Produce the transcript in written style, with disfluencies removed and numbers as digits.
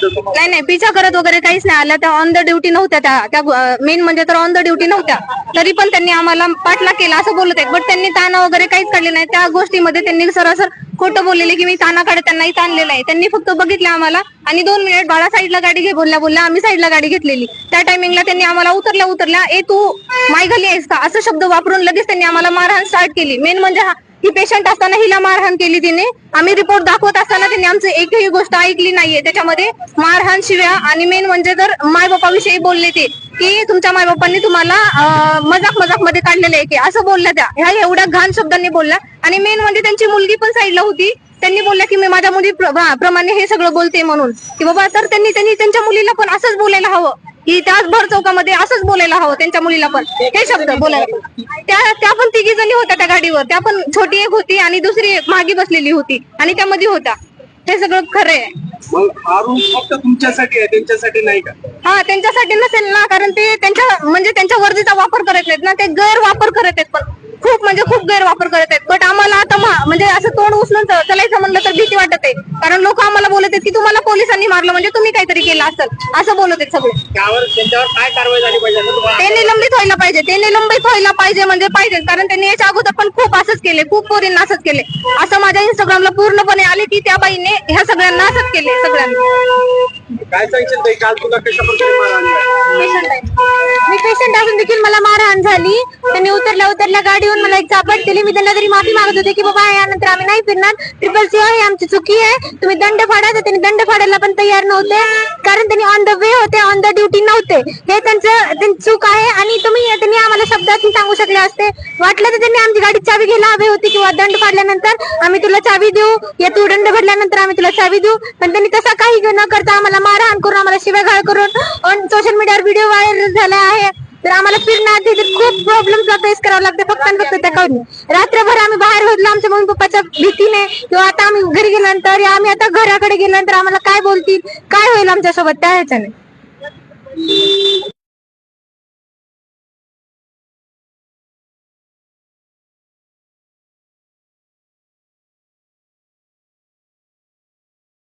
नाही नाही, पिछा करत वगैरे काहीच नाही आला. त्या ऑन द ड्युटी नव्हत्या, त्या मेन म्हणजे तर ऑन द ड्युटी नव्हत्या. तरी पण त्यांनी आम्हाला पाठला केला असं बोलत आहेत. बट त्यांनी ताना वगैरे काहीच काढले नाही. त्या गोष्टीमध्ये त्यांनी सरासर खोटं बोललेले की मी ताना काढत त्यांना इथं आणलेलं आहे. त्यांनी फक्त बघितलं आम्हाला आणि 2 मिनिट बाळा साईडला गाडी घे बोलल्या आम्ही साईडला गाडी घेतलेली. त्या टायमिंगला त्यांनी आम्हाला उतरल्या ए तू मायघाली आहेस का असं शब्द वापरून लगेच त्यांनी आम्हाला मारहाण स्टार्ट केली. मेन म्हणजे ही पेशंट असताना हिला मारहाण केली तिने. आम्ही रिपोर्ट दाखवत असताना त्यांनी आमची एकही गोष्ट ऐकली नाहीये. त्याच्यामध्ये मारहाण, शिव्या आणि मेन म्हणजे तर मायबापाविषयी बोलले ते की तुमच्या मायबापांनी तुम्हाला मजाक मध्ये काढलेले आहे की असं बोलल्या त्या. ह्या एवढ्या घाण शब्दांनी बोलल्या. आणि मेन म्हणजे त्यांची मुलगी पण साईडला होती. त्यांनी बोलल्या की मी माझ्या मुली प्रमाणे हे सगळं बोलते म्हणून की बाबा तर त्यांनी त्यांच्या मुलीला पण असंच बोलायला हवं की त्याच भर चौकामध्ये असंच बोलायला हवं. त्यांच्या मुलीला पण हे शब्द बोलायला. त्या पण 3 जणी होत्या त्या गाडीवर. त्या पण छोटी एक होती आणि दुसरी एक मागे बसलेली होती आणि त्यामध्ये होता. हे सगळं खरं आहे. फक्त तुमच्यासाठी आहे, त्यांच्यासाठी नाही का? हा, त्यांच्यासाठी नसेल ना, कारण ते त्यांच्या वर्दीचा वापर करत नाहीत ना, ते गैरवापर करत आहेत. पण खूप गैरवापर करत आहेत. बट आम्हाला आता म्हणजे असं तोंड उचलून चलायचं म्हणलं तर भीती वाटत आहे. कारण लोक आम्हाला बोलत आहेत की तुम्हाला पोलिसांनी मारलं म्हणजे तुम्ही काहीतरी केलं असेल असं बोलत आहेत सगळे. त्यांच्यावर काय कारवाई झाली पाहिजे? ते निलंबित व्हायला पाहिजे म्हणजे पाहिजे. कारण त्यांनी याच्या अगोदर पण खूप असंच केले, खूप पोरींना असंच केले. असं माझ्या इंस्टाग्रामला पूर्णपणे आले की त्या बाईने ह्या सगळ्यांना असंच केले. सगळ्यांना काय सांगितलं काल तुला कशा प्रकारे मारहाण? मी पेशंट असून देखील मला मारहाण झाली. त्यांनी उतरल्या गाडीवर मला एक चापट केली. मी त्यांना तरी माफी मागत होते की बाबा यानंतर आम्ही नाही फिरणार, 666 ही आमची चुकी आहे, तुम्ही दंड फाडा. तर त्यांनी दंड फाडायला पण तयार नव्हते कारण त्यांनी ऑन द वे होते, ऑन द ड्युटी नव्हते. हे त्यांची चूक आहे. आणि त्यांनी आम्हाला शब्दातून सांगू शकले असते. वाटलं तर त्यांनी आमची गाडी चावी घ्यायला हवी होती किंवा दंड फाडल्यानंतर आम्ही तुला चावी देऊ या तू दंड भरल्यानंतर आम्ही तुला चावी देऊ. पण त्यांनी तसा काही न करता आम्हाला मारहाण करून, आम्हाला शिव्यागाळ करून सोशल मीडियावर व्हिडिओ व्हायरल झाला आहे. तर आम्हाला फिरण्यात खूप प्रॉब्लेम्सला फेस करावं लागतं फक्त त्या काढून. रात्रभर आम्ही बाहेर होतो आमच्या मम्मी पप्पाच्या भीतीने किंवा आता आम्ही घरी गेल्यानंतर आम्ही आता घराकडे गेल्यानंतर आम्हाला काय बोलतील, काय होईल आमच्यासोबत त्या ह्याच्याने.